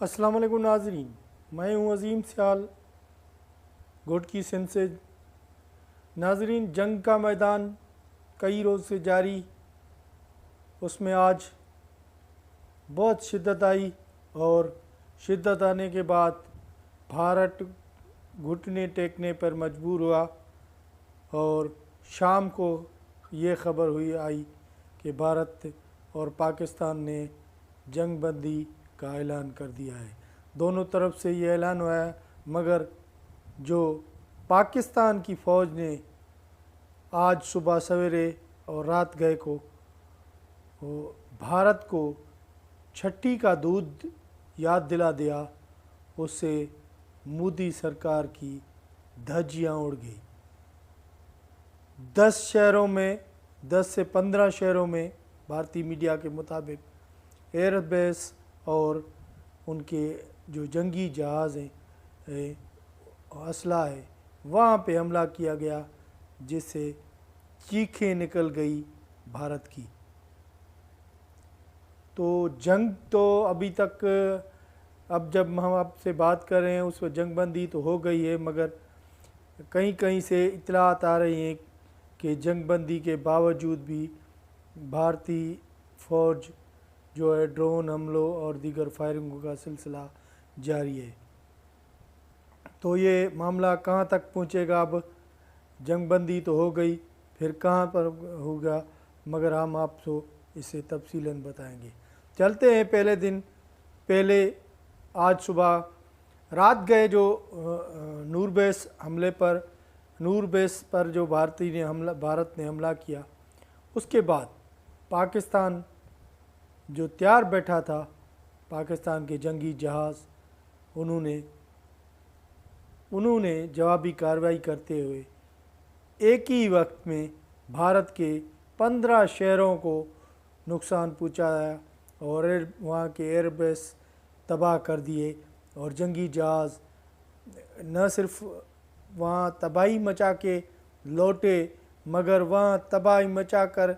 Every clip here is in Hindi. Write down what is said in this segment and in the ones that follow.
अस्सलाम वालेकुम नाजरीन, मैं हूँ अजीम सियाल गोट की सिंध से। नाजरीन, जंग का मैदान कई रोज़ से जारी, उसमें आज बहुत शिद्दत आई और शिद्दत आने के बाद भारत घुटने टेकने पर मजबूर हुआ और शाम को ये खबर हुई आई कि भारत और पाकिस्तान ने जंग बंदी का ऐलान कर दिया है। दोनों तरफ से ये ऐलान हुआ है, मगर जो पाकिस्तान की फ़ौज ने आज सुबह सवेरे और रात गए को भारत को छठी का दूध याद दिला दिया, उससे मोदी सरकार की धज्जियाँ उड़ गई। 10 शहरों में 10 से 15 शहरों में भारतीय मीडिया के मुताबिक एयरबेस और उनके जो जंगी जहाज़ हैं, असला है, वहाँ पे हमला किया गया, जिससे चीखें निकल गई भारत की। तो जंग तो अभी तक, अब जब हम आपसे बात कर रहे हैं उस वक्त जंगबंदी तो हो गई है, मगर कहीं कहीं से इत्तलात आ रही हैं कि जंगबंदी के बावजूद भी भारतीय फ़ौज जो है ड्रोन हमलों और दीगर फायरिंगों का सिलसिला जारी है। तो ये मामला कहाँ तक पहुँचेगा? अब जंगबंदी तो हो गई, फिर कहाँ पर होगा, मगर हम आपको इसे तफसीलन बताएंगे। चलते हैं पहले दिन। पहले आज सुबह रात गए जो नूरबेस हमले पर, नूरबेस पर जो भारत ने हमला किया, उसके बाद पाकिस्तान जो तैयार बैठा था, पाकिस्तान के जंगी जहाज़, उन्होंने जवाबी कार्रवाई करते हुए एक ही वक्त में भारत के 15 शहरों को नुकसान पहुंचाया और वहाँ के एयरबेस तबाह कर दिए। और जंगी जहाज़ न सिर्फ वहाँ तबाही मचा के लौटे, मगर वहाँ तबाही मचा कर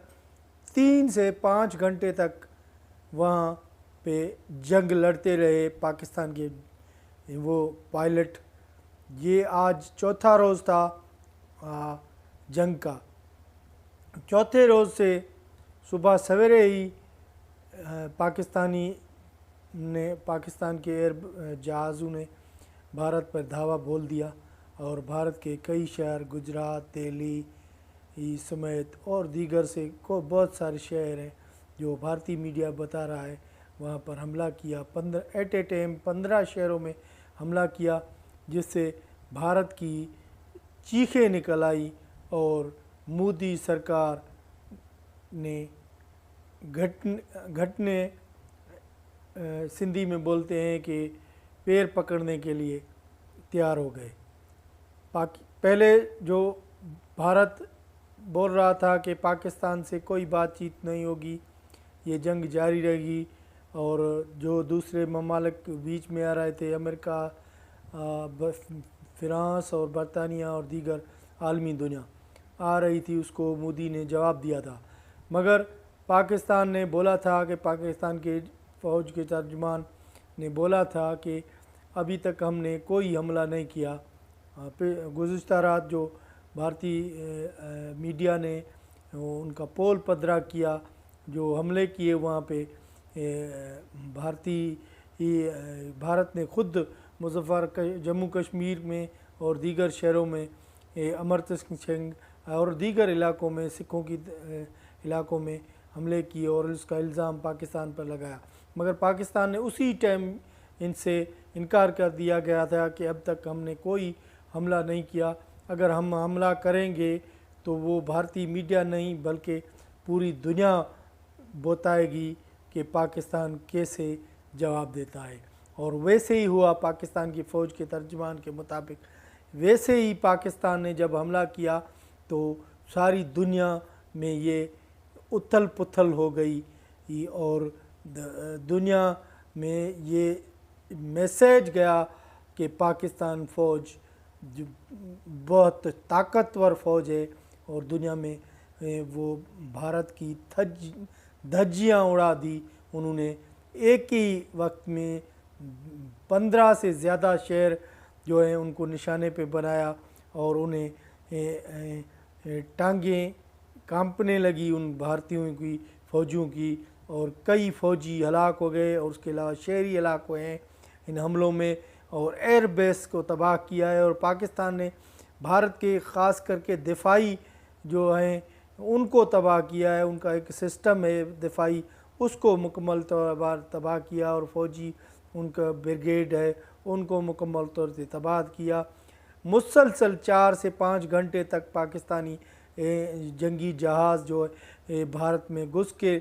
3 से 5 घंटे तक वहाँ पे जंग लड़ते रहे पाकिस्तान के वो पायलट। ये आज चौथा रोज़ था जंग का। चौथे रोज़ से सुबह सवेरे ही पाकिस्तान के एयर जहाज़ों ने भारत पर धावा बोल दिया और भारत के कई शहर, गुजरात, दिल्ली समेत और दीगर से को बहुत सारे शहर हैं जो भारतीय मीडिया बता रहा है, वहाँ पर हमला किया। 15 शहरों में हमला किया, जिससे भारत की चीखें निकल आई और मोदी सरकार ने घटने सिंधी में बोलते हैं कि पैर पकड़ने के लिए तैयार हो गए। पहले जो भारत बोल रहा था कि पाकिस्तान से कोई बातचीत नहीं होगी, ये जंग जारी रहेगी, और जो दूसरे ममालिक बीच में आ रहे थे, अमेरिका, फ्रांस और बरतानिया और दीगर आलमी दुनिया आ रही थी, उसको मोदी ने जवाब दिया था। मगर पाकिस्तान ने बोला था कि पाकिस्तान के फ़ौज के तर्जुमान ने बोला था कि अभी तक हमने कोई हमला नहीं किया। गुज़िश्ता रात जो भारतीय मीडिया ने उनका पोल पदरा किया, जो हमले किए वहाँ पे, भारत ने खुद जम्मू कश्मीर में और दीगर शहरों में, अमृतसर सिंह और दीगर इलाकों में, सिखों की इलाकों में हमले किए और इसका इल्ज़ाम पाकिस्तान पर लगाया। मगर पाकिस्तान ने उसी टाइम इनसे इनकार कर दिया गया था कि अब तक हमने कोई हमला नहीं किया। अगर हम हमला करेंगे तो वो भारतीय मीडिया नहीं बल्कि पूरी दुनिया बताएगी कि पाकिस्तान कैसे जवाब देता है। और वैसे ही हुआ पाकिस्तान की फ़ौज के तर्जुमान के मुताबिक। वैसे ही पाकिस्तान ने जब हमला किया तो सारी दुनिया में ये उथल पुथल हो गई और दुनिया में ये मैसेज गया कि पाकिस्तान फ़ौज जो बहुत ताकतवर फ़ौज है और दुनिया में वो भारत की धज्जियाँ उड़ा दी। उन्होंने एक ही वक्त में 15 से ज़्यादा शहर जो हैं उनको निशाने पे बनाया और उन्हें टांगें कांपने लगी उन भारतीयों की, फ़ौजियों की, और कई फ़ौजी हलाक हो गए और उसके अलावा शहरी हलाक हुए हैं इन हमलों में, और एयर बेस को तबाह किया है। और पाकिस्तान ने भारत के ख़ास करके दिफाई जो हैं उनको तबाह किया है, उनका एक सिस्टम है दिफाई, उसको मुकम्मल तौर पर तबाह किया, और फ़ौजी उनका ब्रिगेड है उनको मुकम्मल तौर से तबाह किया। मुसलसल 4 से 5 घंटे तक पाकिस्तानी जंगी जहाज़ जो है भारत में घुस के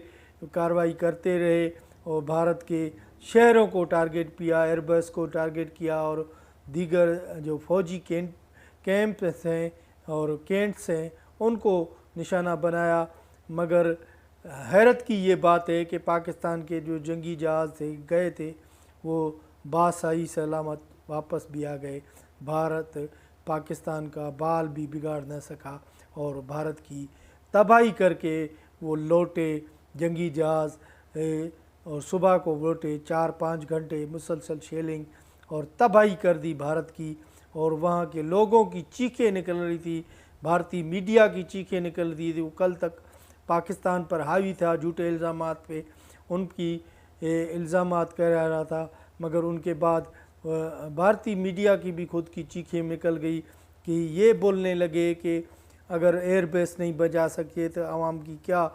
कार्रवाई करते रहे और भारत के शहरों को टारगेट किया, एयरबस को टारगेट किया, और दीगर जो फ़ौजी कैंप्स हैं और कैंट्स हैं उनको निशाना बनाया। मगर हैरत की ये बात है कि पाकिस्तान के जो जंगी जहाज़ थे गए थे वो बासही सलामत वापस भी आ गए। भारत पाकिस्तान का बाल भी बिगाड़ न सका और भारत की तबाही करके वो लौटे जंगी जहाज़, और सुबह को लौटे 4-5 घंटे मुसलसल शेलिंग और तबाही कर दी भारत की। और वहाँ के लोगों की चीखें निकल रही थी, भारतीय मीडिया की चीखें निकल रही थी। वो कल तक पाकिस्तान पर हावी था झूठे इल्ज़ामात पे, उनकी इल्ज़ामात कर रहा था, मगर उनके बाद भारतीय मीडिया की भी खुद की चीखें निकल गई कि ये बोलने लगे कि अगर एयरबेस नहीं बचा सके तो आवाम की क्या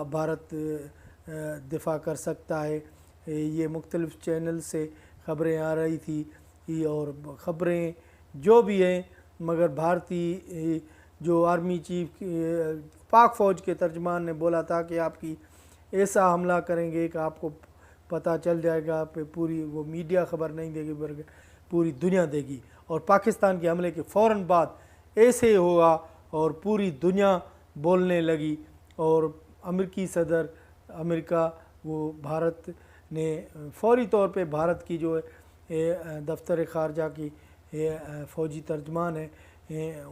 भारत दिफा कर सकता है। ये मुख्तलिफ़ चैनल से ख़बरें आ रही थी और ख़बरें जो भी हैं, मगर भारतीय जो आर्मी चीफ पाक फ़ौज के तर्जमान ने बोला था कि आपकी ऐसा हमला करेंगे कि आपको पता चल जाएगा पे पूरी वो मीडिया ख़बर नहीं देगी बल्कि पूरी दुनिया देगी। और पाकिस्तान के हमले के फ़ौरन बाद ऐसे होगा और पूरी दुनिया बोलने लगी। और अमेरिकी सदर अमेरिका वो भारत ने फौरी तौर पे भारत की जो दफ्तर ख़ारजा की फ़ौजी तर्जमान है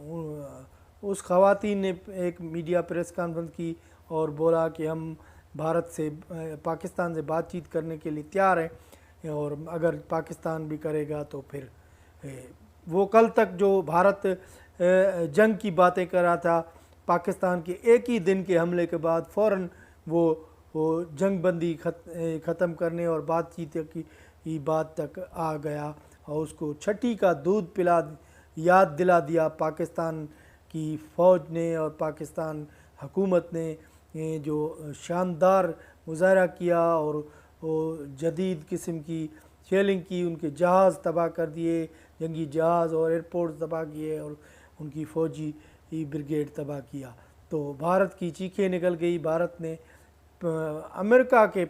उस ख़वातीन ने एक मीडिया प्रेस कॉन्फ्रेंस की और बोला कि हम भारत से पाकिस्तान से बातचीत करने के लिए तैयार हैं, और अगर पाकिस्तान भी करेगा तो फिर वो कल तक जो भारत जंग की बातें कर रहा था, पाकिस्तान के एक ही दिन के हमले के बाद फ़ौरन वो जंग बंदी ख़त्म करने और बातचीत की बात तक आ गया और उसको छठी का दूध पिला याद दिला दिया पाकिस्तान की फ़ौज ने और पाकिस्तान हुकूमत ने जो शानदार मुजाहरा किया और वो जदीद किस्म की शेलिंग की, उनके जहाज़ तबाह कर दिए, जंगी जहाज़ और एयरपोर्ट तबाह किए और उनकी फ़ौजी ब्रिगेड तबाह किया। तो भारत की चीखें निकल गई, भारत ने अमेरिका के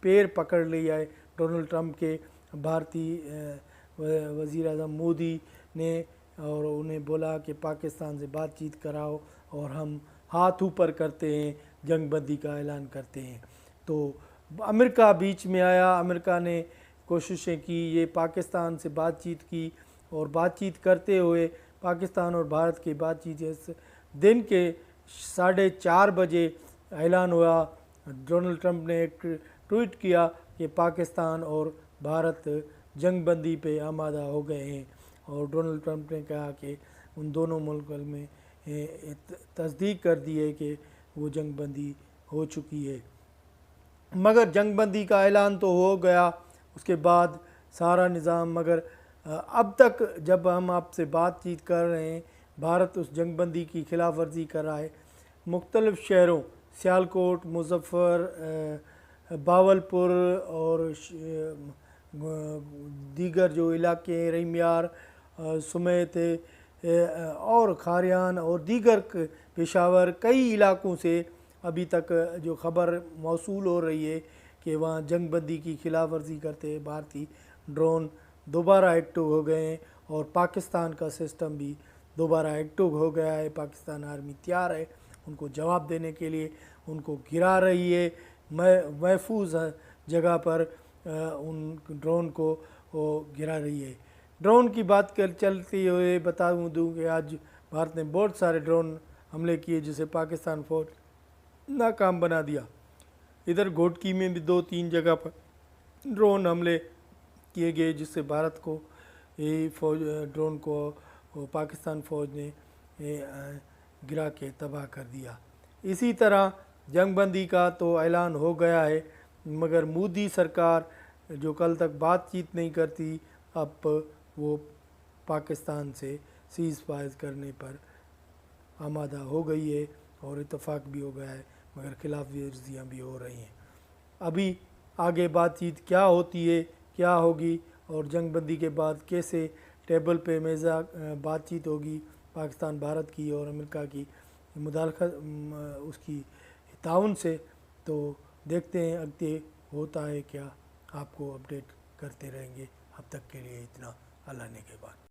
पैर पकड़ लिया है डोनाल्ड ट्रंप के, भारतीय वज़ीर आज़म मोदी ने, और उन्हें बोला कि पाकिस्तान से बातचीत कराओ और हम हाथ ऊपर करते हैं, जंग बंदी का ऐलान करते हैं। तो अमेरिका बीच में आया, अमेरिका ने कोशिशें की, ये पाकिस्तान से बातचीत की और बातचीत करते हुए पाकिस्तान और भारत की बातचीत दिन के 4:30 बजे ऐलान हुआ। डोनाल्ड ट्रंप ने एक ट्वीट किया कि पाकिस्तान और भारत जंग बंदी पे आमादा हो गए हैं, और डोनाल्ड ट्रंप ने कहा कि उन दोनों मुल्कों में तस्दीक कर दी है कि वो जंग बंदी हो चुकी है। मगर जंग बंदी का ऐलान तो हो गया, उसके बाद सारा निज़ाम, मगर अब तक जब हम आपसे बातचीत कर रहे हैं भारत उस जंग बंदी की खिलाफ वर्जी कर रहा है। मुख्तलिफ़ शहरों सियालकोट, मुजफ्फ़र, बावलपुर और दीगर जो इलाके हैं रहीमयार, सुमेत और खारियान और दीगर पेशावर, कई इलाकों से अभी तक जो ख़बर मौसूल हो रही है कि वहाँ जंग बंदी की खिलाफ वर्जी करते भारतीय ड्रोन दोबारा एक्टिव हो गए हैं और पाकिस्तान का सिस्टम भी दोबारा एक्टिव हो गया है। पाकिस्तान आर्मी तैयार है उनको जवाब देने के लिए, उनको गिरा रही है महफूज जगह पर, उन ड्रोन को वो गिरा रही है। ड्रोन की बात कर चलती हुए बता दूँ कि आज भारत ने बहुत सारे ड्रोन हमले किए जिसे पाकिस्तान फ़ौज नाकाम बना दिया। इधर घोटकी में भी 2-3 जगह पर ड्रोन हमले किए गए, जिससे भारत को ये फौज ड्रोन को पाकिस्तान फ़ौज ने गिरा के तबाह कर दिया। इसी तरह जंगबंदी का तो ऐलान हो गया है, मगर मोदी सरकार जो कल तक बातचीत नहीं करती, अब वो पाकिस्तान से सीज़ फायर करने पर आमादा हो गई है और इत्तेफाक भी हो गया है, मगर खिलाफ वर्जियाँ भी हो रही हैं। अभी आगे बातचीत क्या होती है, क्या होगी, और जंगबंदी के बाद कैसे टेबल पे मेज़ा बातचीत होगी पाकिस्तान भारत की और अमेरिका की मुदाखलत उसकी ताउन से, तो देखते हैं आगे होता है क्या, आपको अपडेट करते रहेंगे। अब तक के लिए इतना, अल्लाह ने के बाद।